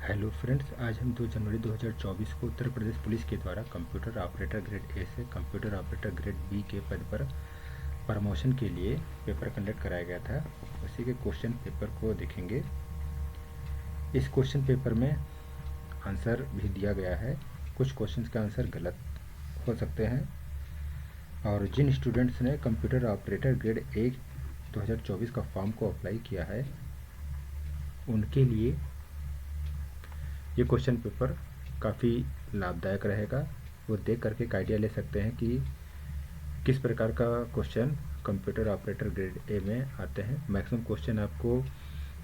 Hello friends, आज हम 2 जनवरी 2024 को उत्तर प्रदेश पुलिस के द्वारा कंप्यूटर ऑपरेटर ग्रेड ए से कंप्यूटर ऑपरेटर ग्रेड बी के पद पर प्रमोशन के लिए पेपर कंडक्ट कराया गया था। उसी के क्वेश्चन पेपर को देखेंगे। इस क्वेश्चन पेपर में आंसर भी दिया गया है। कुछ क्वेश्चंस का आंसर गलत हो सकते हैं और जिन स्टूडेंट्स ने कंप्यूटर ऑपरेटर ग्रेड ए 2024 का फॉर्म को अप्लाई किया है उनके लिए ये क्वेश्चन पेपर काफ़ी लाभदायक रहेगा। वो देख करके एक आइडिया ले सकते हैं कि किस प्रकार का question computer operator grade A में आते हैं। मैक्सिमम क्वेश्चन आपको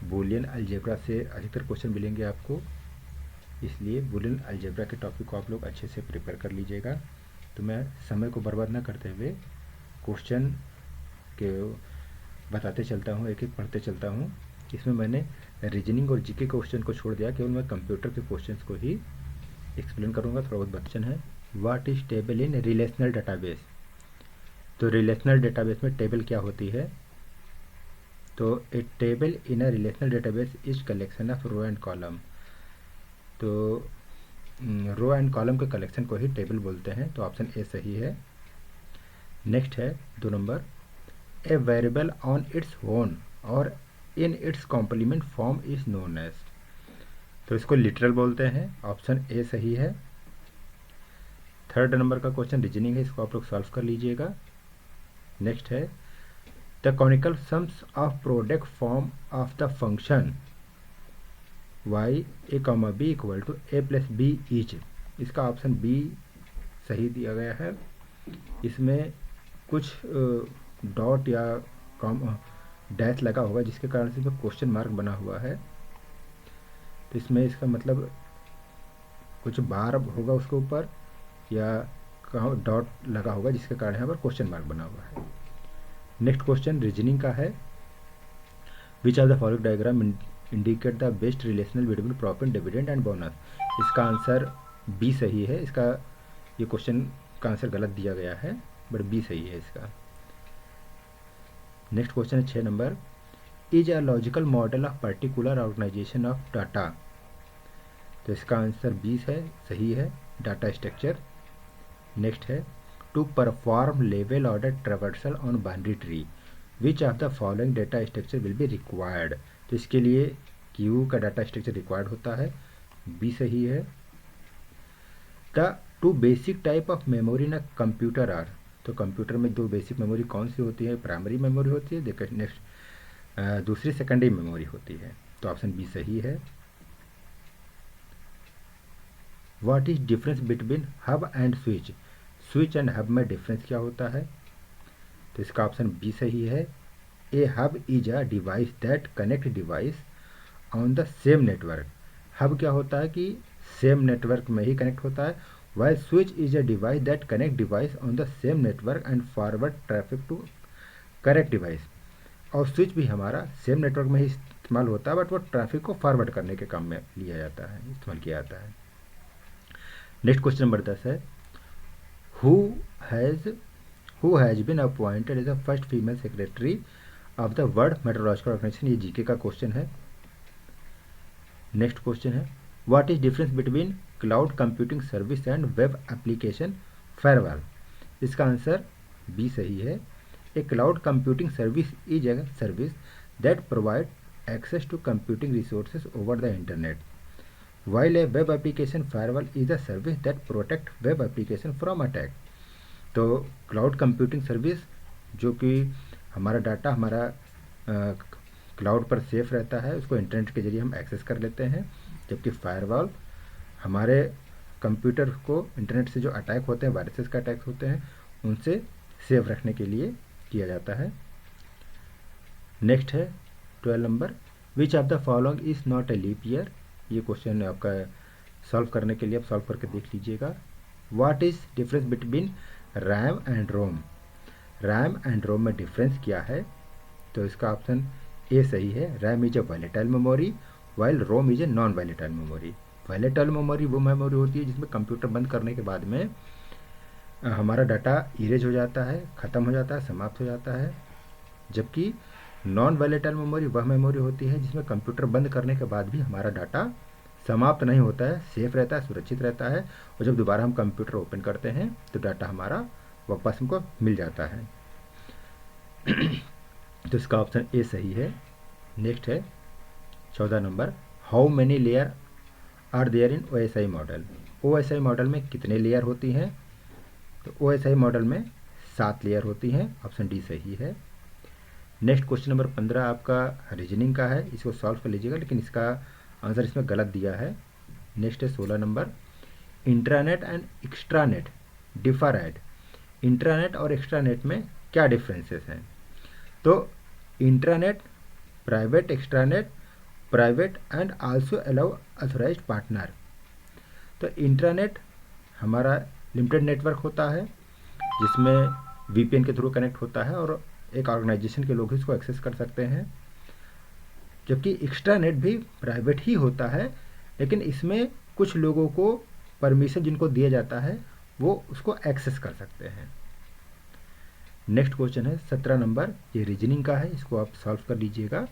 बूलियन अलजेब्रा से अधिकतर क्वेश्चन मिलेंगे आपको, इसलिए बूलियन अलजेब्रा के टॉपिक को आप लोग अच्छे से प्रिपेयर कर लीजिएगा। तो मैं समय को बर्बाद न करते हुए क्वेश्चन के बताते चलता हूँ, एक एक पढ़ते चलता हूँ। इसमें मैंने रीजनिंग और जीके क्वेश्चन को छोड़ दिया, केवल मैं कंप्यूटर के क्वेश्चंस को ही एक्सप्लेन करूंगा। थोड़ा बहुत बच्चन है। What is table in relational database? तो रिलेशनल डेटाबेस में टेबल क्या होती है? तो a table in a relational database is collection of row and column. तो रो एंड कॉलम के कलेक्शन को ही टेबल बोलते हैं। तो ऑप्शन ए सही है। नेक्स्ट है 2 number, a variable on its own और in its complement form is known as. तो इसको लिटरल बोलते हैं। ऑप्शन ए सही है। 3rd नंबर का क्वेश्चन रीजनिंग है, इसको आप लोग सॉल्व कर लीजिएगा। नेक्स्ट है the conical sums of product form of the function Y A comma B equal to A plus B each. इसका ऑप्शन बी सही दिया गया है। इसमें कुछ डॉट या डैश लगा होगा जिसके कारण से इसमें क्वेश्चन मार्क बना हुआ है। तो इसमें इसका मतलब कुछ बार होगा उसके ऊपर या कहाँ डॉट लगा होगा जिसके कारण यहाँ पर क्वेश्चन मार्क बना हुआ है। नेक्स्ट क्वेश्चन रीजनिंग का है। विच of the following diagram indicate the best relational between profit dividend and bonus? इसका आंसर बी सही है। इसका ये क्वेश्चन का आंसर गलत दिया गया है, बट बी सही है इसका। नेक्स्ट क्वेश्चन है 6 number, is a logical model of particular organisation of data. तो इसका आंसर 20 है, सही है, डाटा स्ट्रक्चर। नेक्स्ट है to perform level order traversal on binary tree which of the following data structure will be required. तो इसके लिए Q का डाटा स्ट्रक्चर रिक्वायर्ड होता है, बी सही है। The two basic type of memory in a computer are. तो computer में दो बेसिक मेमोरी कौन सी होती है? प्राइमरी मेमोरी होती है, देखिए नेक्स्ट दूसरी सेकेंडरी मेमोरी होती है। तो ऑप्शन बी सही है। What is difference between hub and switch? Switch and hub में डिफरेंस क्या होता है? तो इसका ऑप्शन बी सही है। A hub is a device that connect device on the same network. Hub क्या होता है कि सेम नेटवर्क में ही कनेक्ट होता है, while switch is a device that connect device on the same network and forward traffic to correct device. और switch भी हमारा सेम नेटवर्क में ही इस्तेमाल होता है, बट वो ट्रैफिक को फॉरवर्ड करने के काम में लिया जाता है, इस्तेमाल किया जाता है। नेक्स्ट क्वेश्चन नंबर 10 है who has been appointed as the first female secretary of the World Meteorological Organization. ये जीके का क्वेश्चन है। नेक्स्ट क्वेश्चन है what is difference between cloud computing service and web application firewall? इसका answer B सही है। A cloud computing service is a service that provide access to computing resources over the internet, while a web application firewall is a service that protect web application from attack। तो cloud computing service जो कि हमारा data हमारा cloud पर safe रहता है, उसको internet के जरिए हम एक्सेस कर लेते हैं, जबकि फायरवॉल हमारे कंप्यूटर को इंटरनेट से जो अटैक होते हैं, वायरसेस का अटैक होते हैं, उनसे सेफ रखने के लिए किया जाता है। नेक्स्ट है 12 number, which of the following is not a leap year? ये क्वेश्चन आपका सॉल्व करने के लिए आप सॉल्व करके देख लीजिएगा। What is difference between RAM and ROM? RAM and ROM में डिफरेंस क्या है? तो इसका ऑप्शन ए सही है। RAM is a volatile memory while ROM is a non volatile memory. Volatile memory वो मेमोरी होती है जिसमें कंप्यूटर बंद करने के बाद में हमारा डाटा इरेज हो जाता है, ख़त्म हो जाता है, समाप्त हो जाता है, जबकि नॉन वॉलेटाइल मेमोरी वह मेमोरी होती है जिसमें कंप्यूटर बंद करने के बाद भी हमारा डाटा समाप्त नहीं होता है, सेफ रहता है, सुरक्षित रहता है, और जब दोबारा हम कंप्यूटर ओपन करते हैं तो डाटा हमारा वापस हमको मिल जाता है। तो इसका ऑप्शन ए सही है। नेक्स्ट है 14 number, how many layer are there in OSI model. OSI model में कितने लेयर होती हैं? तो OSI मॉडल में 7 लेयर होती हैं, ऑप्शन डी सही है। नेक्स्ट क्वेश्चन नंबर 15 आपका रीजनिंग का है, इसको सॉल्व कर लीजिएगा, लेकिन इसका आंसर इसमें गलत दिया है। नेक्स्ट है 16 number, intranet and extranet differ at. Intranet और एक्स्ट्रानेट में क्या डिफरेंसेस हैं? तो intranet private, extranet private and also allow authorised partner. तो इंट्रानेट हमारा लिमिटेड नेटवर्क होता है जिसमें VPN के थ्रू कनेक्ट होता है और एक ऑर्गेनाइजेशन के लोग इसको एक्सेस कर सकते हैं, जबकि एक्स्ट्रानेट भी प्राइवेट ही होता है, लेकिन इसमें कुछ लोगों को परमिशन जिनको दिया जाता है वो उसको एक्सेस कर सकते हैं। नेक्स्ट क्वेश्चन है 17 नंबर, ये रीजनिंग का है, इसको आप सॉल्व कर लीजिएगा।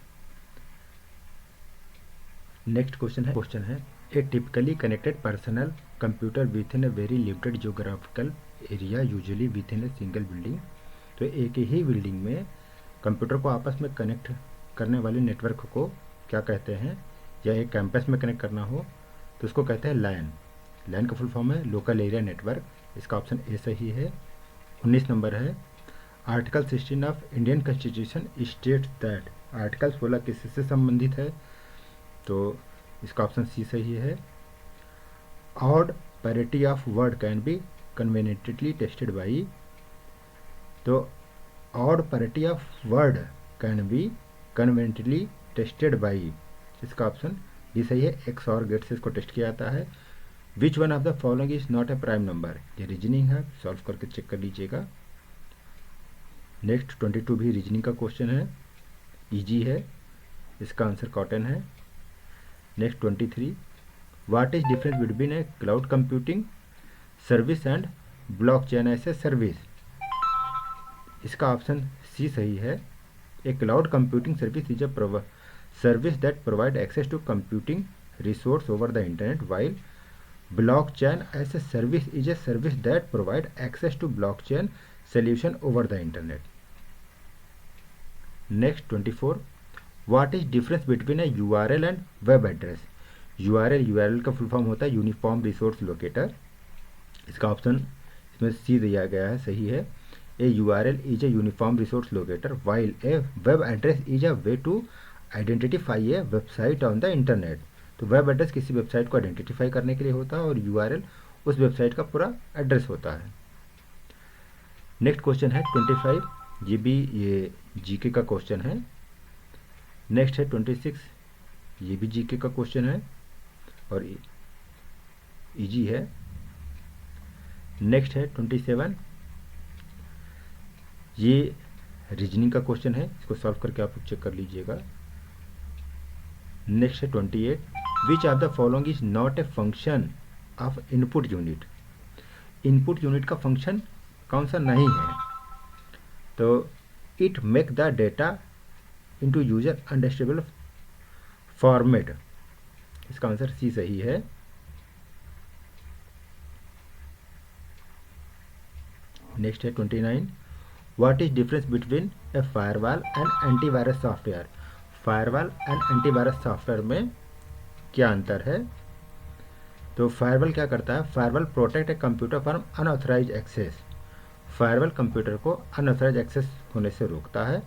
नेक्स्ट क्वेश्चन है a typically connected personal computer within a very limited geographical area usually within a single building. तो एक ही बिल्डिंग में कंप्यूटर को आपस में कनेक्ट करने वाले नेटवर्क को क्या कहते हैं, या एक कैंपस में कनेक्ट करना हो तो उसको कहते हैं लैन। लैन का फुल फॉर्म है लोकल एरिया नेटवर्क, इसका ऑप्शन ए सही है। 19 नंबर है, article 16 of Indian constitution states that. Article 16 किससे संबंधित है? तो इसका ऑप्शन सी सही है। Odd parity of word can be conveniently tested by. तो odd parity of word can be conveniently tested by, इसका ऑप्शन डी सही है। XOR गेट से इसको टेस्ट किया जाता है। Which one of the following is not A prime number. ये रीजनिंग है, सॉल्व करके चेक कर लीजिएगा। नेक्स्ट 22 भी रीजनिंग का क्वेश्चन है, इजी है, इसका आंसर कॉटन है। Next 23, what is difference between a cloud computing service and blockchain as a service. इसका ऑप्शन सी सही है। A cloud computing service is a service that provide access to computing resource over the internet, while blockchain as a service is a service that provide access to blockchain solution over the internet. Next 24, what is difference between a URL and web address। URL का full form होता है uniform resource locator, इसका option इसमें C दिया गया है, सही है। A URL is a uniform resource locator while a web address is a way to identify a website on the internet. तो वेब एड्रेस किसी वेबसाइट को आइडेंटिफाई करने के लिए होता है और URL उस वेबसाइट का पूरा एड्रेस होता है। नेक्स्ट क्वेश्चन है 25, ये भी ये जीके का क्वेश्चन है। नेक्स्ट है 26, ये भी जीके का क्वेश्चन है और इजी है। नेक्स्ट है 27, ये रीजनिंग का क्वेश्चन है, इसको सॉल्व करके आप चेक कर लीजिएगा। नेक्स्ट है 28, which of the following is not a function of input unit. Input unit का फंक्शन कौन सा नहीं है? तो it make the data into user understandable format, इसका आंसर सी सही है। नेक्स्ट है 29, what is difference between a firewall and antivirus software. Firewall and antivirus software में क्या अंतर है? तो फायरवॉल क्या करता है? Firewall protect a computer from unauthorised access. Firewall computer को अनऑथराइज्ड एक्सेस होने से रोकता है,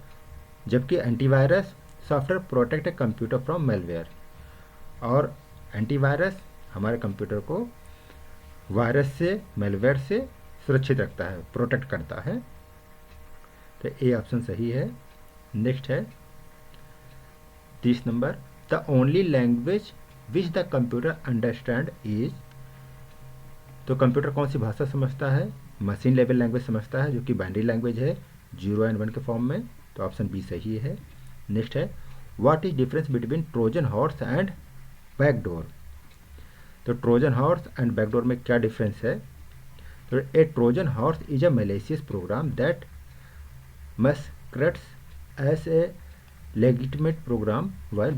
जबकि antivirus software protect a computer from malware. और एंटीवायरस हमारे कंप्यूटर को वायरस से, मेलवेयर से सुरक्षित रखता है, प्रोटेक्ट करता है। तो ए ऑप्शन सही है। नेक्स्ट है 30 number, the only language which the computer understand is. तो कंप्यूटर कौन सी भाषा समझता है? मशीन लेवल लैंग्वेज समझता है, जो कि बाइनरी लैंग्वेज है 0 और 1 के फॉर्म में। तो ऑप्शन बी सही है। नेक्स्ट है, what is difference between Trojan horse and backdoor. तो ट्रोजन हॉर्स एंड बैकडोर में क्या डिफरेंस है? तो a Trojan horse is a malicious program that masquerades as a legitimate program while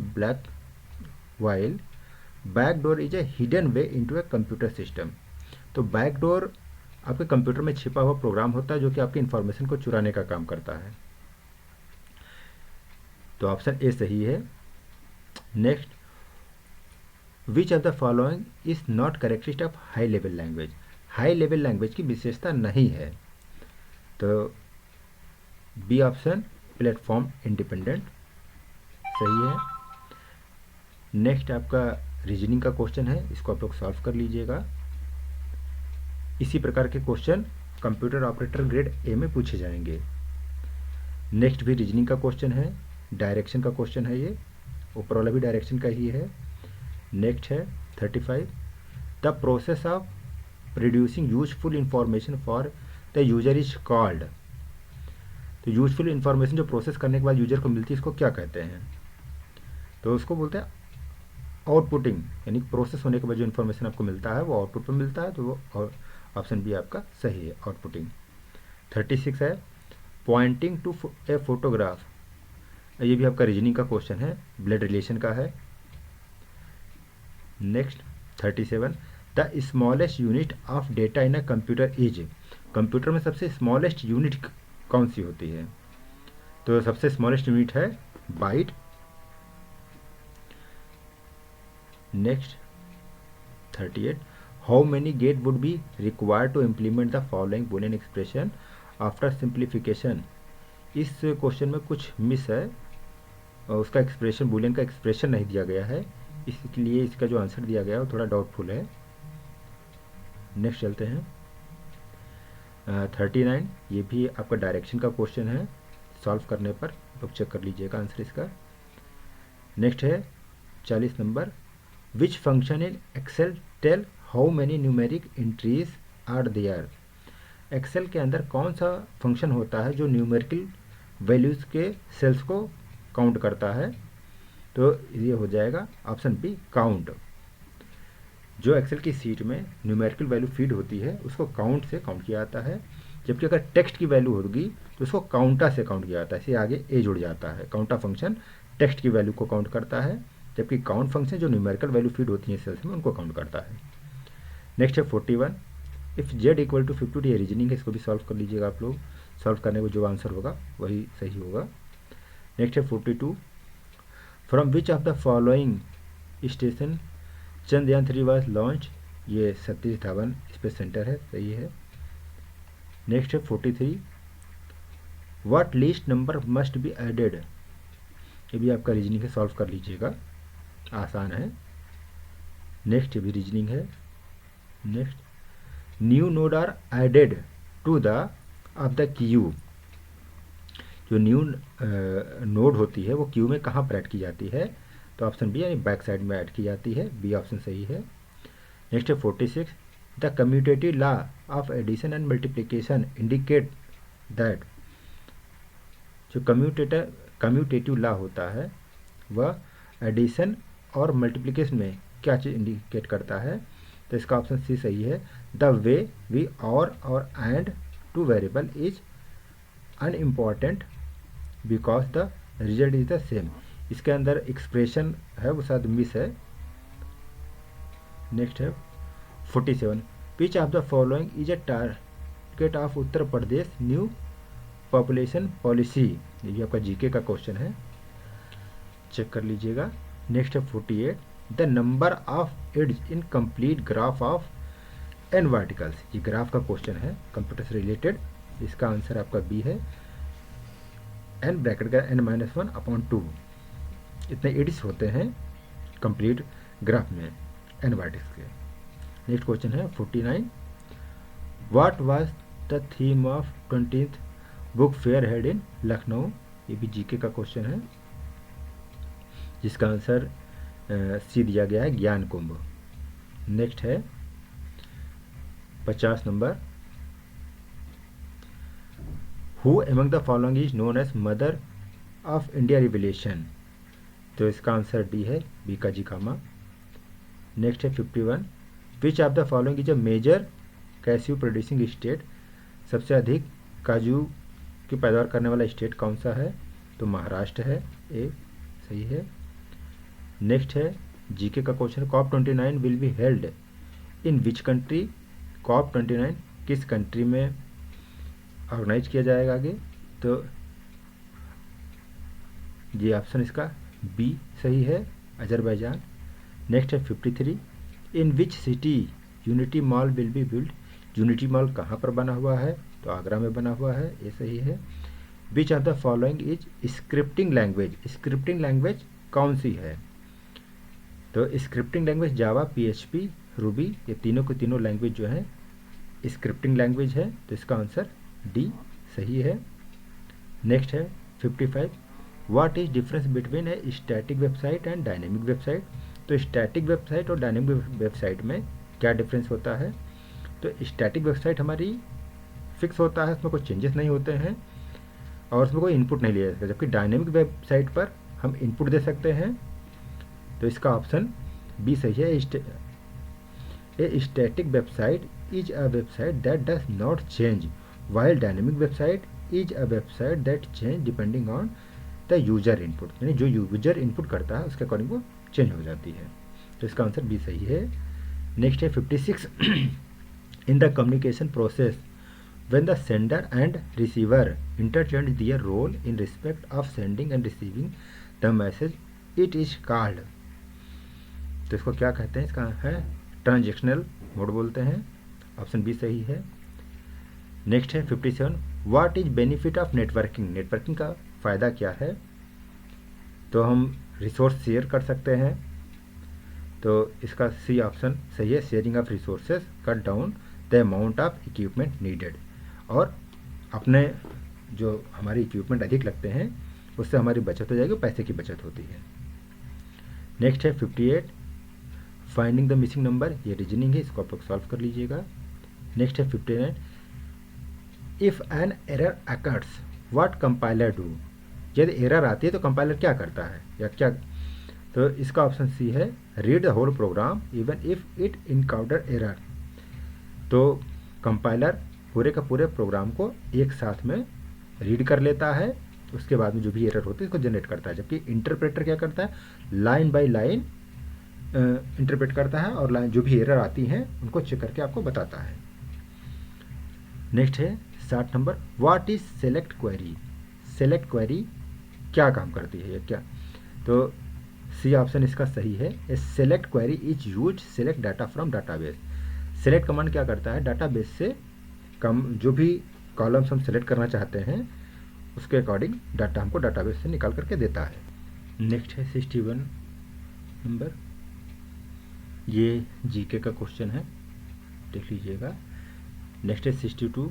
backdoor is a hidden way into a computer system. तो backdoor आपके computer में छिपा हुआ प्रोग्राम होता है जो कि आपकी इंफॉर्मेशन को चुराने का काम करता है। तो ऑप्शन ए सही है। Next, which of the following is not characteristic of high level language. High level language की विशेषता नहीं है। तो बी ऑप्शन प्लेटफॉर्म इंडिपेंडेंट सही है। नेक्स्ट आपका रीजनिंग का क्वेश्चन है, इसको आप लोग सॉल्व कर लीजिएगा। इसी प्रकार के question computer operator grade A में पूछे जाएंगे। नेक्स्ट भी रीजनिंग का क्वेश्चन है, डायरेक्शन का क्वेश्चन है, ये ऊपर वाला भी डायरेक्शन का ही है। नेक्स्ट है 35, the process of producing useful information for the user is called. तो यूजफुल इंफॉर्मेशन जो प्रोसेस करने के बाद यूजर को मिलती है इसको क्या कहते हैं? तो उसको बोलते हैं आउटपुटिंग, यानी प्रोसेस होने के बाद जो इन्फॉर्मेशन आपको मिलता है वो आउटपुट में मिलता है। तो वो ऑप्शन बी आपका सही है, आउटपुटिंग। 36 है पॉइंटिंग टू ए फोटोग्राफ। ये भी आपका रीजनिंग का क्वेश्चन है, ब्लड रिलेशन का है। Next 37, the smallest unit of data in a computer is. Computer में सबसे स्मॉलेस्ट यूनिट कौन सी होती है? तो सबसे स्मॉलेस्ट यूनिट है byte. Next 38, how many gate would be required to implement the following Boolean expression after simplification. इस question में कुछ मिस है और उसका एक्सप्रेशन, बूलियन का एक्सप्रेशन नहीं दिया गया है, इसलिए इसका जो आंसर दिया गया है वो थोड़ा डाउटफुल है। नेक्स्ट चलते हैं 39, ये भी आपका डायरेक्शन का क्वेश्चन है, सॉल्व करने पर आप चेक कर लीजिएगा आंसर इसका। नेक्स्ट है 40 number, which function in Excel tell how many numeric entries are there. Excel के अंदर कौन सा फंक्शन होता है जो न्यूमेरिकल वैल्यूज़ के सेल्स को काउंट करता है? तो ये हो जाएगा ऑप्शन बी काउंट। जो एक्सेल की सीट में न्यूमेरिकल वैल्यू फीड होती है उसको काउंट से काउंट किया जाता है, जबकि अगर टेक्स्ट की वैल्यू होगी तो उसको काउंटा से काउंट किया जाता है। इसे आगे ए जुड़ जाता है। काउंटा फंक्शन टेक्स्ट की वैल्यू को काउंट करता है, जबकि काउंट फंक्शन जो न्यूमेरिकल वैल्यू फीड होती है सेल्स में उनको काउंट करता है। नेक्स्ट है 41, इफ़ जेड इक्वल टू 52, ये रीजनिंग है, इसको भी सॉल्व कर लीजिएगा आप लोग। सॉल्व करने में जो आंसर होगा वही सही होगा। नेक्स्ट है 42, from which of the following station Chandrayaan 3 was launch. ये सतीश धवन स्पेस सेंटर है, सही है। नेक्स्ट है 43, what list number must be added. ये भी आपका रीजनिंग है, सॉल्व कर लीजिएगा, आसान है। नेक्स्ट भी रीजनिंग है। Next, new node are added to the of the queue. जो न्यू नोड होती है वो क्यू में कहाँ पर ऐड की जाती है? तो ऑप्शन बी यानी बैक साइड में ऐड की जाती है, बी ऑप्शन सही है। नेक्स्ट है 46, the commutative law of addition and multiplication indicate that. जो कम्यूटेटिव लॉ होता है वह एडिशन और मल्टीप्लिकेशन में क्या चीज़ इंडिकेट करता है? तो इसका ऑप्शन सी सही है, द वे वी और and two variable is unimportant because the result is the same. इसके अंदर एक्सप्रेशन है वो शायद मिस है। नेक्स्ट है 47, विच of the following is a target of Uttar Pradesh new population policy. ये भी आपका जीके का क्वेश्चन है, चेक कर लीजिएगा। नेक्स्ट है 48, the number of edges in complete graph of n verticals. ये ग्राफ का क्वेश्चन है कंप्यूटर से रिलेटेड, इसका आंसर आपका बी है, एन ब्रैकेट का n-1/2 इतने एड्स होते हैं कंप्लीट ग्राफ में एन वर्टिकल्स के। नेक्स्ट क्वेश्चन है 49, what was the theme of 20th book fair held in Lucknow. ये भी जीके का क्वेश्चन है, जिसका आंसर सी दिया गया है, ज्ञान कुंभ। नेक्स्ट है 50 number, who among the following is known as mother of India revolution. तो इसका आंसर डी है, बी का जिकामा। नेक्स्ट है 51, which of the following is a major cashew producing state. सबसे अधिक काजू की पैदावार करने वाला स्टेट कौन सा है? तो महाराष्ट्र है, ए सही है। नेक्स्ट है जीके का question, COP29 will be held in which country. COP29 किस कंट्री में ऑर्गेनाइज किया जाएगा आगे, तो ये ऑप्शन इसका बी सही है, अजरबैजान। नेक्स्ट है 53, in which city Unity Mall will be build. Unity Mall कहाँ पर बना हुआ है, तो आगरा में बना हुआ है, ये सही है। विच of the following is scripting language. Scripting language कौन सी है, तो स्क्रिप्टिंग लैंग्वेज जावा, PHP, रूबी, ये तीनों के तीनों लैंग्वेज जो है स्क्रिप्टिंग लैंग्वेज है, तो इसका आंसर डी सही है। नेक्स्ट है 55, what is difference between a static website and dynamic website. तो स्टैटिक वेबसाइट और डायनेमिक वेबसाइट में क्या डिफरेंस होता है, तो स्टैटिक वेबसाइट हमारी फिक्स होता है, उसमें कोई चेंजेस नहीं होते हैं और उसमें कोई इनपुट नहीं लिया जाता, जबकि डायनेमिक वेबसाइट पर हम इनपुट दे सकते हैं, तो इसका ऑप्शन बी सही है। A static website is a website that does not change while dynamic website is a website that change depending on the user input, यानी जो यूजर इनपुट करता है उसके अकॉर्डिंग वो चेंज हो जाती है, तो इसका आंसर बी सही है। नेक्स्ट है 56, in the communication process when the sender and receiver interchange their role in respect of sending and receiving the message, it is called। तो इसको क्या कहते हैं, इसका है ट्रांजेक्शनल मोड बोलते हैं, ऑप्शन बी सही है। नेक्स्ट है 57, what is benefit of networking. Networking का फ़ायदा क्या है, तो हम रिसोर्स शेयर कर सकते हैं, तो इसका सी ऑप्शन सही है। Sharing of resources cut down the amount of equipment needed, और अपने जो हमारे इक्विपमेंट अधिक लगते हैं उससे हमारी बचत हो जाएगी, पैसे की बचत होती है। नेक्स्ट है 58, फाइंडिंग द मिसिंग नंबर, ये रीजनिंग है, इसको आप लोग सॉल्व कर लीजिएगा। नेक्स्ट है 59, if an error occurs what compiler do. यदि एरर आती है तो कंपाइलर क्या करता है या क्या, तो इसका ऑप्शन सी है, read the whole program even if it encounter error. तो कंपाइलर पूरे का पूरे प्रोग्राम को एक साथ में रीड कर लेता है, उसके बाद में जो भी एरर होती है उसको जनरेट करता है, जबकि इंटरप्रेटर क्या करता है, लाइन बाय लाइन इंटरप्रेट करता है और लाइन जो भी एरर आती हैं उनको चेक करके आपको बताता है। नेक्स्ट है 60 number, what is select query. Select query क्या काम करती है या क्या, तो सी ऑप्शन इसका सही है। A select query is use select data from database. Select command क्या करता है, डाटाबेस से कम जो भी कॉलम्स हम सेलेक्ट करना चाहते हैं उसके अकॉर्डिंग डाटा हमको डाटाबेस से निकाल करके देता है। नेक्स्ट है 61 नंबर, ये जीके का क्वेश्चन है, देख लीजिएगा। नेक्स्ट है 62,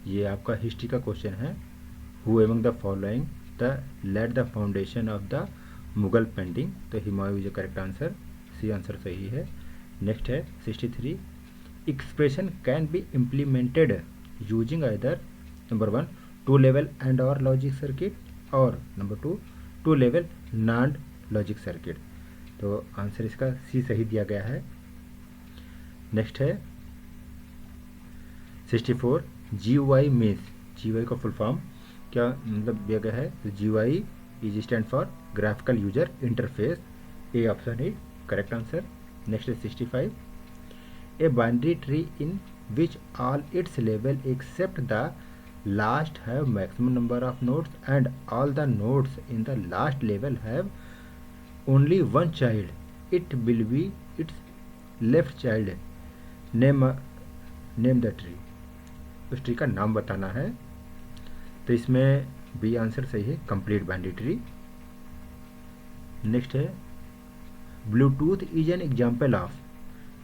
ये आपका हिस्ट्री का क्वेश्चन है। Who among the following the led the foundation of the Mughal painting, तो Humayun is the correct answer, C answer सही है। नेक्स्ट है 63, expression can be implemented using either number 1 two level and or logic circuit or number 2 two level NAND logic circuit, तो answer इसका C सही दिया गया है। नेक्स्ट है 64, GUI मीन्स, GUI का फुल फॉर्म क्या मतलब दिया गया है, तो GUI is stand for graphical user interface, A option है करेक्ट आंसर। नेक्स्ट है 65, a binary tree in which all its level except the last have maximum number of nodes and all the nodes in the last level have only one child, it will be its left child, name the tree. उस tree का नाम बताना है, तो इसमें B answer सही है, complete binary tree. Next है Bluetooth is an example of,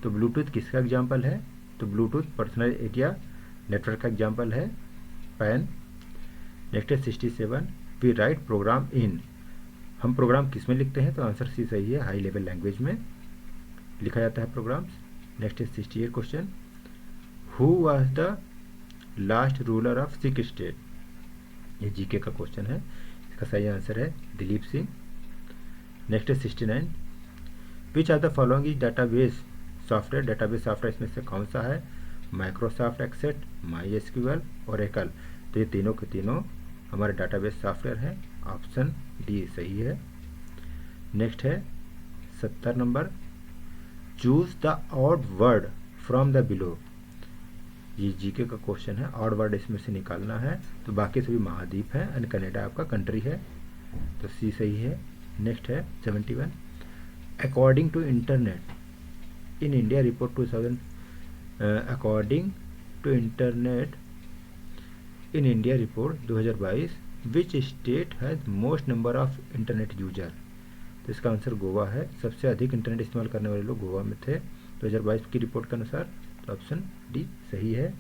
तो ब्लूटूथ किसका एग्जाम्पल है, तो ब्लूटूथ पर्सनल एरिया नेटवर्क का एग्जाम्पल है, पैन। नेक्स्ट है 67, वी राइट प्रोग्राम इन, हम प्रोग्राम किस में लिखते हैं, तो आंसर सी सही है, हाई लेवल लैंग्वेज में लिखा जाता है प्रोग्राम्स। नेक्स्ट है 68 question, who was the last ruler of Sikh state, ये जीके का क्वेश्चन है, इसका सही आंसर है दिलीप सिंह। नेक्स्ट है 69, which are the following is database software, database software इसमें से कौन सा है, माइक्रोसॉफ्ट एक्सेल, MySQL, ओरेकल, तो ये तीनों के तीनों हमारे डाटाबेस सॉफ्टवेयर हैं। ऑप्शन डी सही है। नेक्स्ट है 70 number, choose the odd word from the below. ये जीके का क्वेश्चन है, ऑड वर्ड इसमें से निकालना है। तो बाकी सभी महाद्वीप हैं एंड कनाडा आपका कंट्री है, तो सी सही है। नेक्स्ट है 71, according to internet in India report 2000, according to internet in India report 2022 which state has most number of internet user. तो इसका आंसर गोवा है, सबसे अधिक इंटरनेट इस्तेमाल करने वाले लोग गोवा में थे 2022 की रिपोर्ट के अनुसार, तो ऑप्शन डी सही है।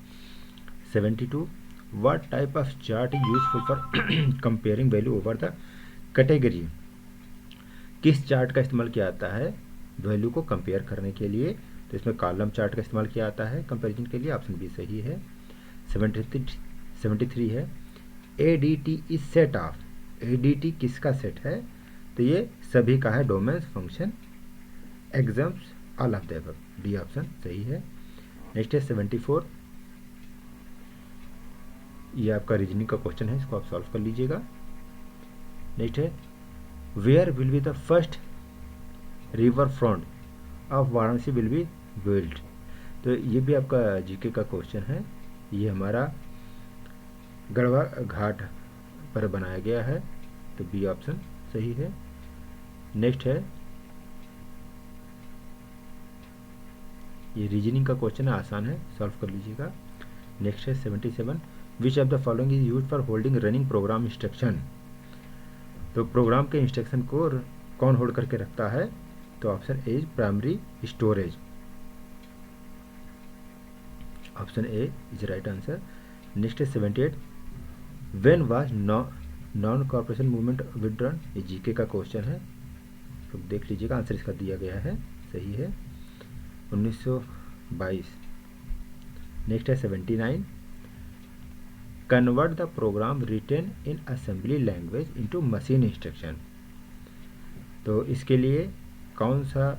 72, what type of chart is useful for comparing value over the category. किस चार्ट का इस्तेमाल किया जाता है वैल्यू को कंपेयर करने के लिए? तो इसमें कॉलम चार्ट का इस्तेमाल किया जाता है कंपैरिजन के लिए, ऑप्शन बी सही है। 73 है, ADT is set of. ADT किसका सेट है? तो ये सभी का है, domains, function, exams, all of the above, D option सही है। नेक्स्ट है 74, ये आपका रीजनिंग का क्वेश्चन है, इसको आप सॉल्व कर लीजिएगा। नेक्स्ट है, where will be the first river front of Varanasi will be build. तो ये भी आपका जीके का क्वेश्चन है, ये हमारा गढ़वा घाट पर बनाया गया है, तो बी ऑप्शन सही है। नेक्स्ट है, ये रीजनिंग का क्वेश्चन है, आसान है, सॉल्व कर लीजिएगा। नेक्स्ट है 77, विच of the following is use for holding running programme instruction. तो प्रोग्राम के इंस्ट्रक्शन को कौन होल्ड करके रखता है? तो option A is primary storage, option A is right answer. Next है 78, when was non corporation movement withdrawn. ये जीके का क्वेश्चन है, तो देख लीजिएगा, आंसर इसका दिया गया है, सही है, 1922। नेक्स्ट है 79, convert the program written in assembly language into machine instruction. तो इसके लिए कौन सा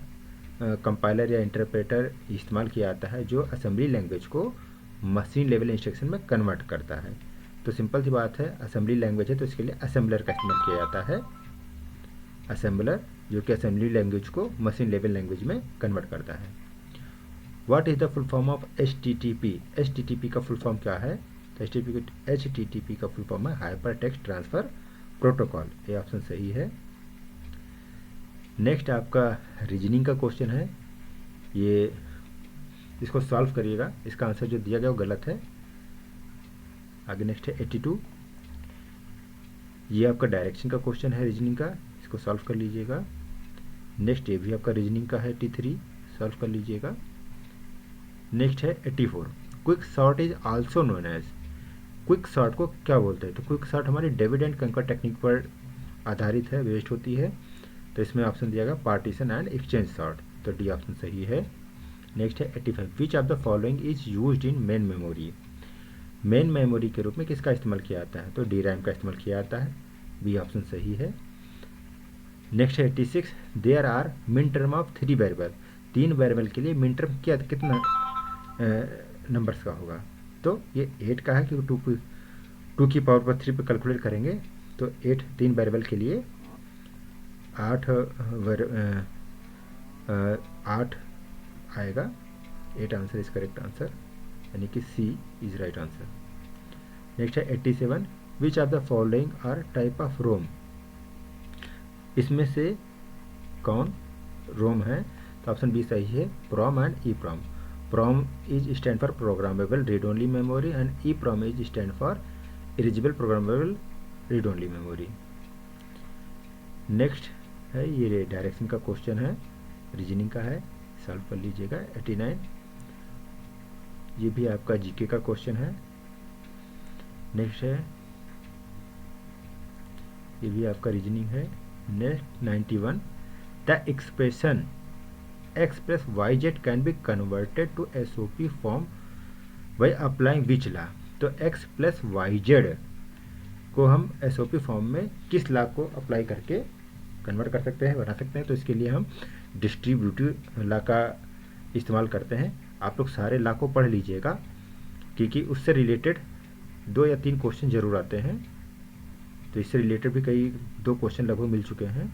कंपाइलर या इंटरप्रेटर इस्तेमाल किया जाता है जो असेंबली लैंग्वेज को मशीन लेवल इंस्ट्रक्शन में कन्वर्ट करता है? तो सिंपल सी बात है, असेंबली लैंग्वेज है तो इसके लिए असेंबलर का इस्तेमाल किया जाता है, असेंबलर जो कि असेंबली लैंग्वेज को मशीन लेवल लैंग्वेज में कन्वर्ट करता है। What is the full form of HTTP? HTTP का फुल फॉर्म क्या है? तो HTTP का फुल फॉर्म है हाइपर टेक्स्ट ट्रांसफर प्रोटोकॉल, ये ऑप्शन सही है। नेक्स्ट आपका रीजनिंग का क्वेश्चन है, ये इसको सॉल्व करिएगा, इसका आंसर जो दिया गया वो गलत है। आगे नेक्स्ट है 82, ये आपका डायरेक्शन का क्वेश्चन है रीजनिंग का, इसको सॉल्व कर लीजिएगा। नेक्स्ट ये भी आपका रीजनिंग का है 83, सॉल्व कर लीजिएगा। नेक्स्ट है 84, quick sort is also known as. Quick sort को क्या बोलते हैं? तो क्विक सॉर्ट हमारी डेविड एंड कंकर टेक्निक पर आधारित है, बेस्ड होती है, तो इसमें ऑप्शन दिया गया पार्टीशन एंड एक्सचेंज सॉर्ट, तो डी ऑप्शन सही है। नेक्स्ट है 85, विच of the following is used in main memory. Main memory के रूप में किसका इस्तेमाल किया जाता है? तो डी रैम का इस्तेमाल किया जाता है, बी ऑप्शन सही है। नेक्स्ट है 86, there are min term of 3 variable. 3 variable के लिए मिन टर्म कितना नंबर्स का होगा? तो ये 8 का है, क्योंकि 2 की पावर पर 3 पे कैलकुलेट करेंगे, तो 8 3 वेरिएबल के लिए 8 आएगा, 8 आंसर इज करेक्ट आंसर, यानी कि C is right answer. Next है 87, which of the following are type of ROM. इसमें से कौन रोम है? तो ऑप्शन बी सही है, PROM and EPROM. PROM is stand for programmable read only memory and EPROM is stand for erasable programmable read only memory. Next है ये direction का क्वेश्चन है, रीजनिंग का है, सॉल्व कर लीजिएगा। 89, ये भी आपका जीके का क्वेश्चन है। नेक्स्ट है, ये भी आपका रीजनिंग है। Next 91, the expression x plus Y Z can be converted to SOP form by applying which law. तो x प्लस वाई जेड को हम SOP फॉर्म में किस लॉ को अप्लाई करके कन्वर्ट कर सकते हैं, बना सकते हैं? तो इसके लिए हम डिस्ट्रीब्यूटिव लॉ का इस्तेमाल करते हैं। आप लोग सारे लॉ को पढ़ लीजिएगा, क्योंकि उससे रिलेटेड 2 या 3 क्वेश्चन जरूर आते हैं। तो इससे रिलेटेड भी कई 2 क्वेश्चन लगभग मिल चुके हैं,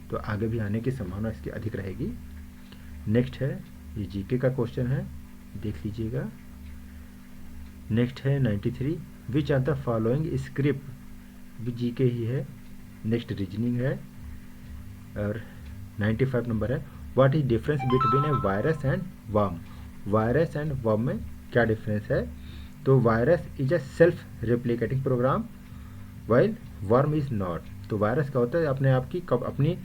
तो आगे भी आने की संभावना इसकी अधिक रहेगी। नेक्स्ट है ये जीके का क्वेश्चन है, देख लीजिएगा। नेक्स्ट है 93, which are the following script, भी जीके ही है। नेक्स्ट रीजनिंग है। और 95 नंबर है, what is difference between a virus and worm. Virus and worm में क्या डिफरेंस है? तो virus is a self replicating program while worm is not. तो वायरस क्या होता है, अपने आप की अपनी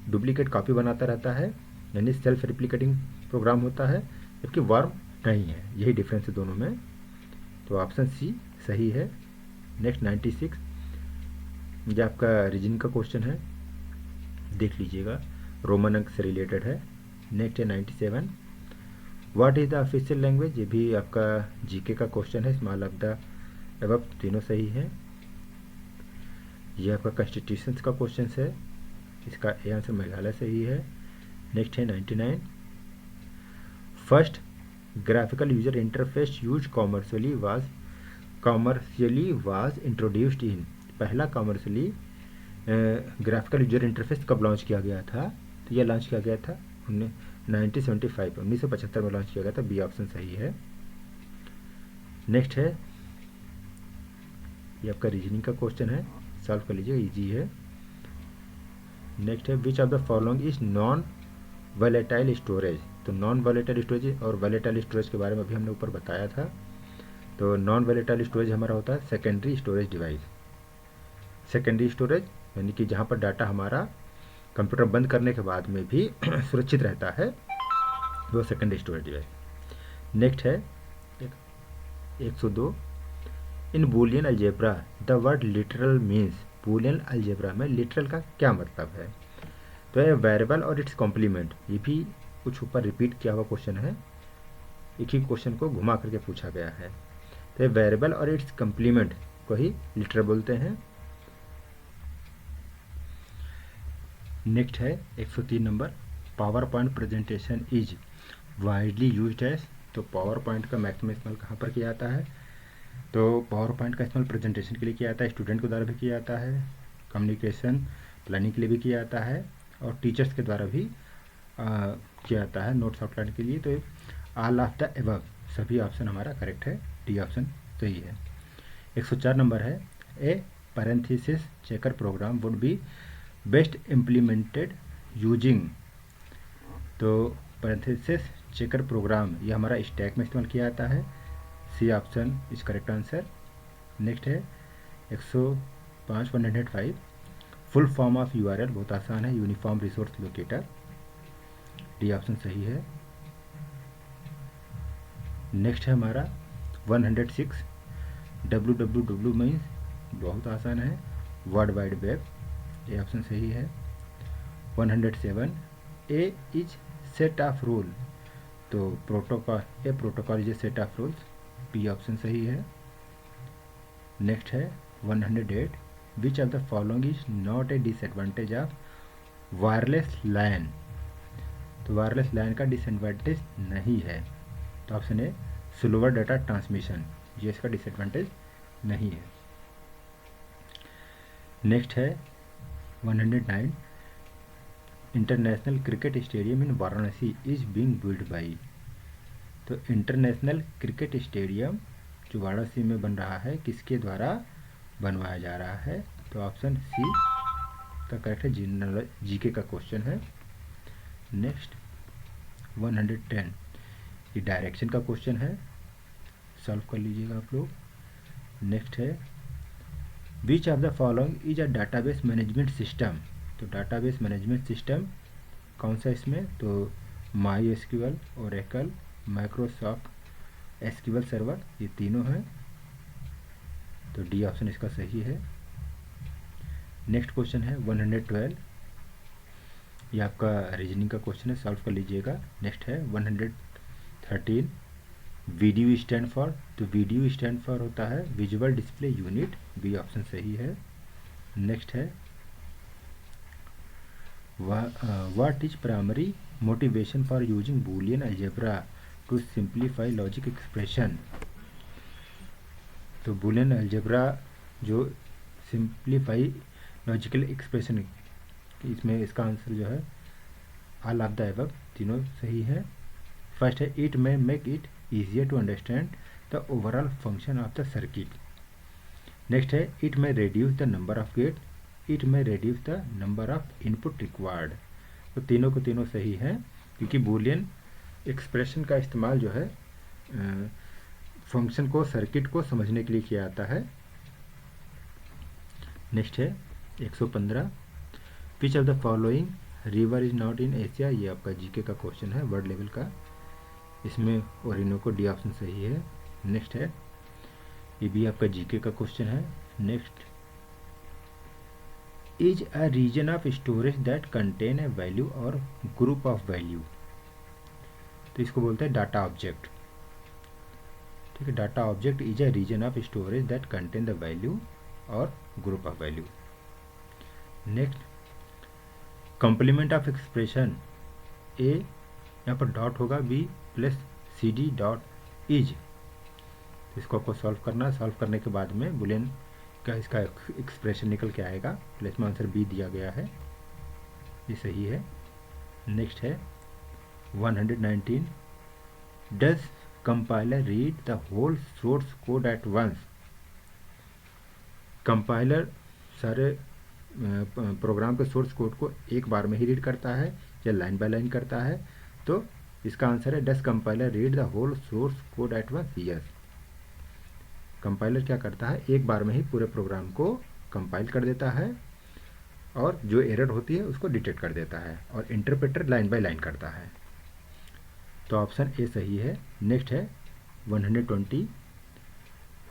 डुप्लीकेट कॉपी बनाता रहता है, यानी सेल्फ रेप्लिकेटिंग प्रोग्राम होता है, जबकि वर्म नहीं है। यही डिफरेंस है दोनों में, तो ऑप्शन सी सही है। नेक्स्ट 96, ये आपका रीजनिंग का क्वेश्चन है, देख लीजिएगा, रोमन अंक से रिलेटेड है। नेक्स्ट है 97, what is the official language, ये भी आपका जीके का क्वेश्चन है, स्मॉल ऑफ द अबव तीनों सही है। ये आपका कॉन्स्टिट्यूशन का क्वेश्चन है, इसका ए आंसर मेघालय सही है। नेक्स्ट है 99, first graphical user interface use commercially was introduced in. पहला कॉमर्शियली ग्राफिकल यूजर इंटरफेस कब लॉन्च किया गया था? तो यह लॉन्च किया गया था 1975 में लॉन्च किया गया था। बी ऑप्शन सही है। नेक्स्ट है ये आपका रीजनिंग का क्वेश्चन है, सॉल्व कर लीजिए, इजी है। नेक्स्ट है विच of the following is non volatile storage. तो नॉन वॉलेटाइल स्टोरेज और वॉलेटाइल स्टोरेज के बारे में भी हमने ऊपर बताया था। तो नॉन वॉलेटाइल स्टोरेज हमारा होता है secondary storage device. Secondary storage यानी कि जहाँ पर डाटा हमारा कंप्यूटर बंद करने के बाद में भी सुरक्षित रहता है, वो सेकेंडरी स्टोरेज डिवाइस। नेक्स्ट है 102, in Boolean algebra the word literal means. Boolean algebra में लिटरल का क्या मतलब है? तो ये वेरिएबल और इट्स कॉम्प्लीमेंट, ये भी कुछ ऊपर रिपीट किया हुआ क्वेश्चन है, एक ही क्वेश्चन को घुमा करके पूछा गया है। तो ये वेरिएबल और इट्स कॉम्प्लीमेंट को ही लिटरल बोलते हैं। नेक्स्ट है 103 number, power point presentation is widely used as. तो पावर पॉइंट का मैक्सिमम इस्तेमाल कहाँ पर किया जाता है? तो पावर पॉइंट का इस्तेमाल प्रेजेंटेशन के लिए किया जाता है, स्टूडेंट के द्वारा भी किया जाता है, कम्युनिकेशन प्लानिंग के लिए भी किया जाता है, और टीचर्स के द्वारा भी किया जाता है नोट्स आउटलाइन के लिए। तो ऑल ऑफ द एबव, सभी ऑप्शन हमारा करेक्ट है, डी ऑप्शन सही है। 104 नंबर है, a parenthesis checker program would be best implemented using. तो पैरेंथेसिस चेकर प्रोग्राम ये हमारा स्टैक में इस्तेमाल किया जाता है, C option is correct answer. Next है 105 105, फुल फॉर्म ऑफ यूआरएल, बहुत आसान है, uniform resource locator, D option सही है। नेक्स्ट है हमारा 106, www मीन्स, बहुत आसान है, वर्ल्ड वाइड वेब, ये ऑप्शन सही है। 107, a is set of rule. तो protocol, a protocol is a set of rules, B option सही है। नेक्स्ट है 108, which of the following is not a disadvantage of wireless LAN. तो wireless लैन का disadvantage नहीं है, तो ऑप्शन है स्लोअर डाटा ट्रांसमिशन, ये इसका डिसएडवांटेज नहीं है। नेक्स्ट है 109, international cricket stadium in Varanasi is being build by. तो इंटरनेशनल क्रिकेट स्टेडियम जो वाराणसी में बन रहा है, किसके द्वारा बनवाया जा रहा है? तो ऑप्शन सी का करेक्ट है, जनरल जीके का क्वेश्चन है। नेक्स्ट 110, ये डायरेक्शन का क्वेश्चन है, सॉल्व कर लीजिएगा आप लोग। नेक्स्ट है विच of the following is a database management system. तो डाटाबेस मैनेजमेंट सिस्टम कौन सा इसमें? तो my SQL, Oracle, Microsoft SQL server, ये तीनों हैं, तो डी ऑप्शन इसका सही है। नेक्स्ट क्वेश्चन है 112, ये आपका रीजनिंग का क्वेश्चन है, सॉल्व कर लीजिएगा। नेक्स्ट है 113, वीडियो स्टैंड फॉर। तो वीडियो स्टैंड फॉर होता है visual display unit, B option सही है। नेक्स्ट है what is primary motivation for using Boolean algebra to simplify logic expression. तो बूलियन अलजेब्रा जो सिंप्लीफाई लॉजिकल एक्सप्रेशन, इसमें इसका आंसर जो है ऑल ऑफ द अबव, तीनों सही है। फर्स्ट है it may make it easier to understand the overall function of the circuit. Next है it may reduce the number of gate, it may reduce the number of input required. तो तीनों को तीनों सही है, क्योंकि बूलियन एक्सप्रेशन का इस्तेमाल जो है फंक्शन को, सर्किट को समझने के लिए किया जाता है। नेक्स्ट है 115, विच of the following river is not in Asia. ये आपका जीके का क्वेश्चन है, वर्ल्ड लेवल का। इसमें ओरिनोको डी ऑप्शन सही है। नेक्स्ट है, ये भी आपका जीके का क्वेश्चन है। Next, is a region of storage that contain a value or group of value. तो इसको बोलते हैं डाटा ऑब्जेक्ट। ठीक है, data object is a region of storage that contain the value or group of value. Next, complement of expression A, यहाँ पर dot होगा, B plus C D dot is. इसको आपको सॉल्व करना है। सॉल्व करने के बाद में बुलियन का इसका एक्सप्रेशन निकल के आएगा। तो इसमें आंसर बी दिया गया है, ये सही है। नेक्स्ट है 119, does compiler read the whole source code at once. Compiler सारे प्रोग्राम के सोर्स कोड को एक बार में ही रीड करता है या लाइन बाय लाइन करता है। तो इसका आंसर है does compiler read the whole source code at once. Yes, compiler क्या करता है, एक बार में ही पूरे प्रोग्राम को कंपाइल कर देता है और जो एरर होती है उसको डिटेक्ट कर देता है, और इंटरप्रेटर लाइन बाय लाइन करता है। तो ऑप्शन ए सही है। नेक्स्ट है 120,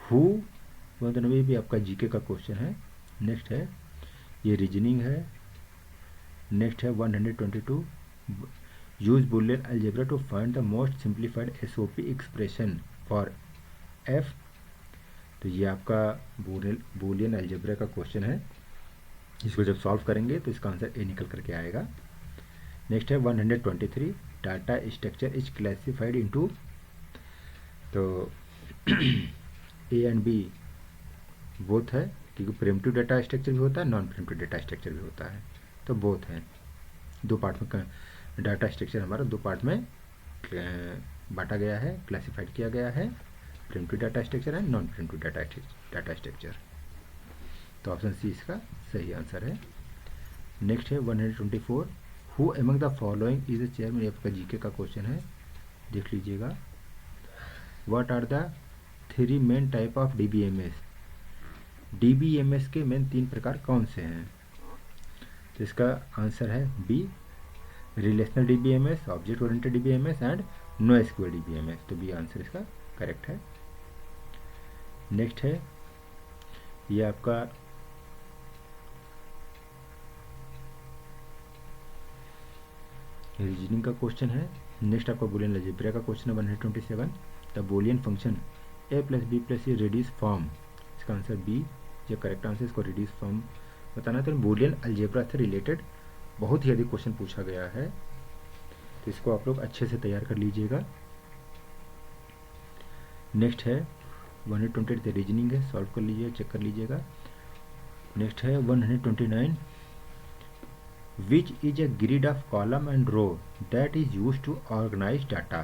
हु, 190 भी आपका जीके का क्वेश्चन है। नेक्स्ट है, ये रीजनिंग है। नेक्स्ट है 122, use Boolean algebra to find the most simplified SOP expression for F. तो ये आपका बुलियन अलजेब्रा का क्वेश्चन है। इसको जब सॉल्व करेंगे तो इसका आंसर ए निकल करके आएगा। नेक्स्ट है 123, data structure is classified into. तो ए एंड बी बोथ है, क्योंकि प्रिमिटिव डाटा स्ट्रक्चर भी होता है, नॉन प्रिमिटिव डाटा स्ट्रक्चर भी होता है। तो बोथ हैं, दो पार्ट में डाटा स्ट्रक्चर हमारा दो पार्ट में बांटा गया है, क्लासिफाइड किया गया है। प्रिमिटिव डाटा स्ट्रक्चर है, नॉन प्रिमिटिव डाटा स्ट्रक्चर। तो ऑप्शन सी इसका सही आंसर है। नेक्स्ट है 124, who among the following is the chairman. ये आपका जीके का क्वेश्चन है, देख लीजिएगा। What are the 3 main type of DBMS. DBMS के मेन 3 प्रकार कौन से हैं। तो इसका आंसर है B, relational DBMS, object oriented DBMS and no SQL DBMS. तो बी आंसर इसका करेक्ट है। नेक्स्ट है, ये आपका रीजनिंग का क्वेश्चन है। नेक्स्ट आपका बुलियन अलजेब्रा का क्वेश्चन है 127, the Boolean function A plus B plus C reduce form. इसका आंसर बी, ये करेक्ट आंसर। इसको रिड्यूस फॉर्म बताना। तो बुलियन अलजेब्रा से रिलेटेड बहुत ही अधिक क्वेश्चन पूछा गया है, तो इसको आप लोग अच्छे से तैयार कर लीजिएगा। नेक्स्ट है 128, रीजनिंग है, सॉल्व कर लीजिए, चेक कर लीजिएगा। नेक्स्ट है 129, which is a grid of column and row that is use to organize data.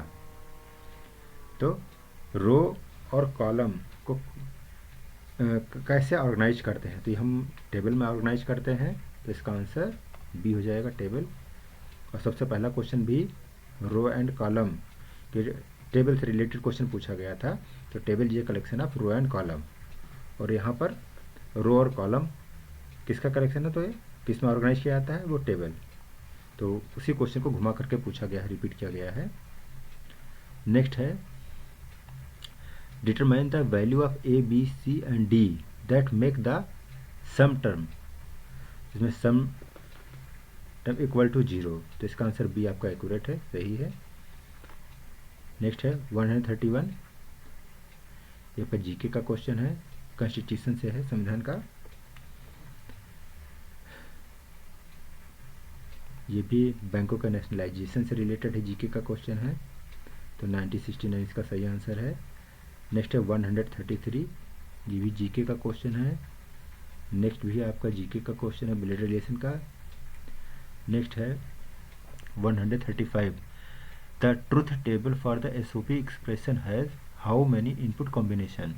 तो रो और कॉलम को कैसे ऑर्गेनाइज करते हैं, तो हम टेबल में ऑर्गेनाइज करते हैं। तो इसका आंसर बी हो जाएगा, टेबल। और सबसे पहला क्वेश्चन भी रो एंड कॉलम के टेबल से रिलेटेड क्वेश्चन पूछा गया था। तो टेबल ये collection of row and column, और यहाँ पर रो और कॉलम किसका कलेक्शन है, तो ये किस में ऑर्गेनाइज किया जाता है, वो टेबल। तो उसी क्वेश्चन को घुमा करके पूछा गया है, रिपीट किया गया है। नेक्स्ट है, determine the value of A B C and D that make the sum term. इसमें सम टर्म इक्वल टू 0। तो इसका आंसर बी आपका एक्यूरेट है, सही है। नेक्स्ट है 131, ये आपका जीके का क्वेश्चन है, कॉन्स्टिट्यूशन से है, संविधान का। ये भी बैंकों का नेशनलाइजेशन से रिलेटेड है, जीके का क्वेश्चन है। तो 1969 इसका सही आंसर है। नेक्स्ट है 133, ये भी जीके का क्वेश्चन है। नेक्स्ट भी आपका जीके का क्वेश्चन है ब्लड रिलेशन का। नेक्स्ट है 135, the truth table for the SOP expression has how many input combination.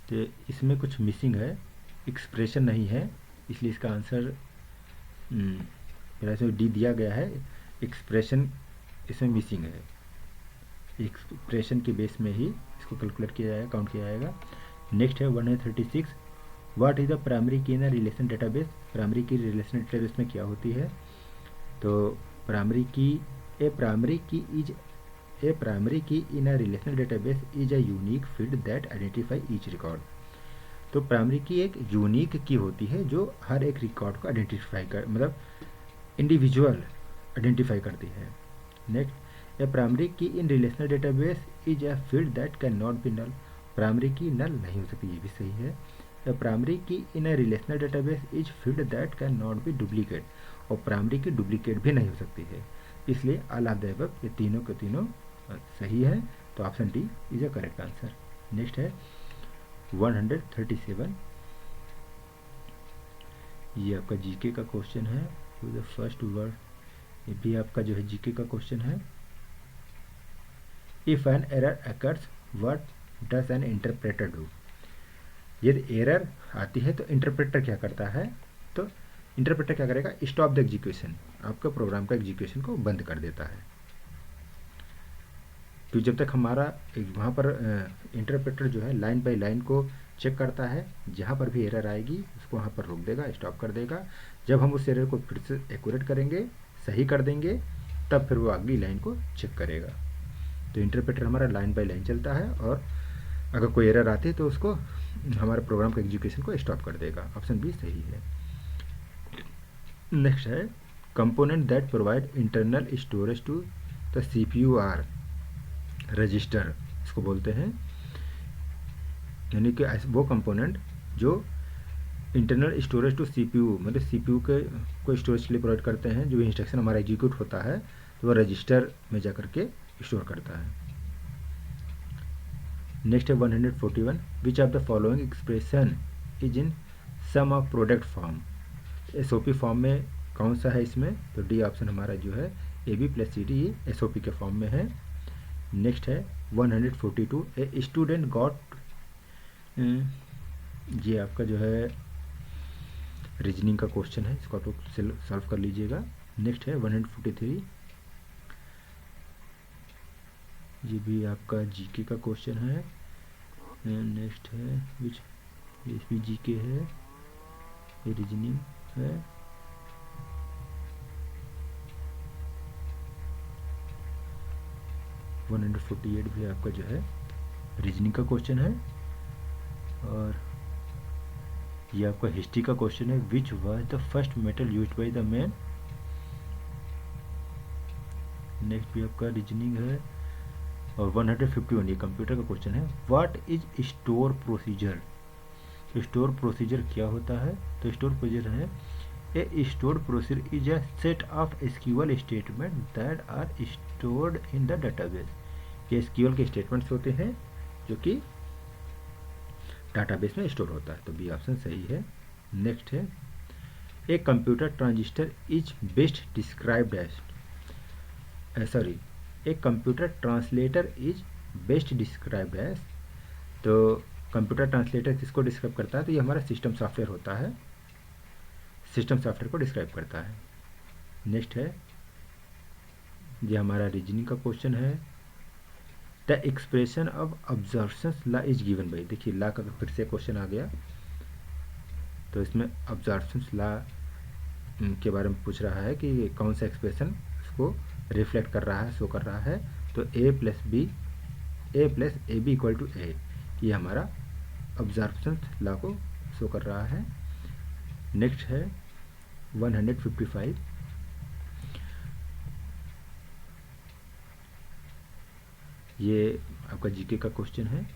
तो इसमें कुछ मिसिंग है, एक्सप्रेशन नहीं है, इसलिए इसका आंसर इसमें डी दिया गया है। एक्सप्रेशन इसमें मिसिंग है, एक्सप्रेशन के बेस में ही इसको कैलकुलेट किया जाएगा, काउंट किया जाएगा। नेक्स्ट है 136, what is the primary key in relation database. Primary की रिलेशन डेटाबेस में क्या होती है? तो प्राइमरी की a primary key in a relational database is a unique field that identify each record. तो प्राइमरी की एक यूनिक की होती है जो हर एक रिकॉर्ड को आइडेंटिफाई कर, मतलब इंडिविजुअल आइडेंटिफाई करती है। Next, a primary key in relational database is a field that can not be null. Primary key null नहीं हो सकती, ये भी सही है। A primary key in a relational database is field that can not be duplicate, और primary key duplicate भी नहीं हो सकती है। इसलिए ऑल ऑफ द अबव, ये तीनों के तीनों सही है, तो option D is a correct answer. Next है 137, ये आपका जीके का क्वेश्चन है। द फर्स्ट वर्ड, ये भी आपका जो है जीके का क्वेश्चन है। If an error occurs what does N interpreter do. यदि एरर आती है तो इंटरप्रेटर क्या करता है? तो इंटरप्रेटर क्या करेगा? स्टॉप द एग्जीक्यूशन, आपका प्रोग्राम का एग्जीक्यूशन को बंद कर देता है। तो जब तक हमारा वहाँ पर इंटरप्रेटर जो है लाइन बाय लाइन को चेक करता है, जहाँ पर भी एरर आएगी उसको वहाँ पर रोक देगा, स्टॉप कर देगा। जब हम उस एरर को फिर से एक्यूरेट करेंगे, सही कर देंगे, तब फिर वो अगली लाइन को चेक करेगा। तो इंटरप्रेटर हमारा लाइन बाय लाइन चलता है, और अगर कोई एरर आती है तो उसको हमारे प्रोग्राम के एग्जीक्यूशन को स्टॉप कर देगा। ऑप्शन बी सही है। नेक्स्ट है component that provide internal storage to the CPU are register, इसको बोलते हैं। यानी कि वो कंपोनेंट जो इंटरनल स्टोरेज टू सीपीयू, मतलब सीपीयू के को स्टोरेज के लिए प्रोवाइड करते हैं, जो इंस्ट्रक्शन हमारा एग्जीक्यूट होता है तो वो रजिस्टर में जाकर के स्टोर करता है। नेक्स्ट है 141, which of the following expression is in sum of product form. SOP form में कौन सा है इसमें? तो डी ऑप्शन हमारा जो है AB + CD एसओपी के फॉर्म में है। नेक्स्ट है 142, ए स्टूडेंट गॉट, ये आपका जो है रीजनिंग का क्वेश्चन है, इसको आप लोग सॉल्व कर लीजिएगा। नेक्स्ट है 143, ये भी आपका जीके का क्वेश्चन है। नेक्स्ट है विच, ये भी जीके है, ये रीजनिंग है। वन 148 भी आपका जो है रीजनिंग का क्वेश्चन है। और ये आपका हिस्ट्री का क्वेश्चन है, which was the first metal used by the man. Next भी आपका रीजनिंग है। और 151 ये कंप्यूटर का क्वेश्चन है, what is store procedure. Store procedure क्या होता है? तो स्टोर प्रोसीजर है, a store procedure is a set of SQL statement that are stored in the database. ये एसक्यूएल के स्टेटमेंट्स होते हैं जो कि डाटाबेस में स्टोर होता है, तो बी ऑप्शन सही है। नेक्स्ट है a computer transistor is best described as, sorry, a computer translator is best described as. तो कंप्यूटर ट्रांसलेटर किसको डिस्क्राइब करता है? तो ये हमारा सिस्टम सॉफ्टवेयर होता है, सिस्टम सॉफ्टवेयर को डिस्क्राइब करता है। नेक्स्ट है, ये हमारा रीजनिंग का क्वेश्चन है, the expression of observation law is given by. देखिए लॉ का फिर से क्वेश्चन आ गया, तो इसमें ऑब्जर्वेशन लॉ के बारे में पूछ रहा है कि कौन सा एक्सप्रेशन उसको रिफ्लेक्ट कर रहा है, शो कर रहा है। तो a + b, a + ab = a, ये हमारा ऑब्जर्वेशन लॉ को शो कर रहा है। नेक्स्ट है 155, ये आपका जीके का क्वेश्चन है,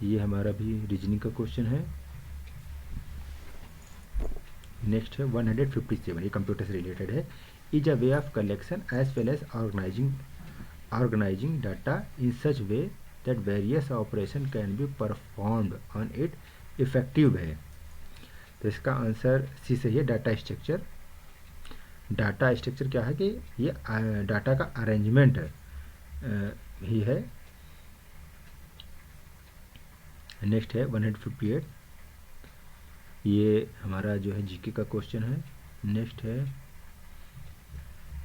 ये हमारा भी रीजनिंग का क्वेश्चन है। नेक्स्ट है 157, ये कंप्यूटर से रिलेटेड है, is a way of collection as well as organizing data in such way that various operation can be performed on it effective है। तो इसका आंसर सी सही है, डाटा स्ट्रक्चर। डाटा स्ट्रक्चर क्या है कि ये डाटा का अरेंजमेंट ही है। नेक्स्ट है 158, ये हमारा जो है जीके का क्वेश्चन है। नेक्स्ट है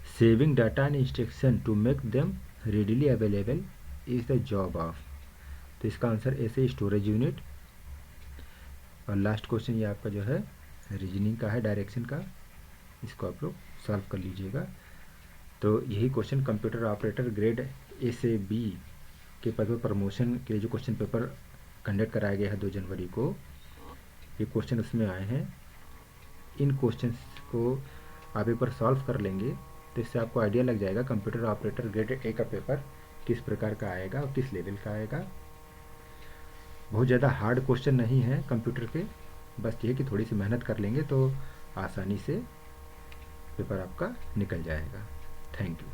saving data and instruction to make them readily available is the job of. तो इसका आंसर ऐसे स्टोरेज यूनिट। और लास्ट क्वेश्चन ये आपका जो है रीजनिंग का है, डायरेक्शन का, इसको आप लोग सॉल्व कर लीजिएगा। तो यही question computer operator grade A से बी के पद पर प्रमोशन के जो क्वेश्चन पेपर कंडक्ट कराया गया है 2 जनवरी को, ये क्वेश्चन उसमें आए हैं। इन क्वेश्चंस को आप एक बार सॉल्व कर लेंगे तो इससे आपको आइडिया लग जाएगा कंप्यूटर ऑपरेटर ग्रेड ए का पेपर किस प्रकार का आएगा और किस लेवल का आएगा। बहुत ज़्यादा हार्ड क्वेश्चन नहीं है कंप्यूटर के, बस ये कि थोड़ी सी मेहनत कर लेंगे तो आसानी से पेपर आपका निकल जाएगा। Thank you.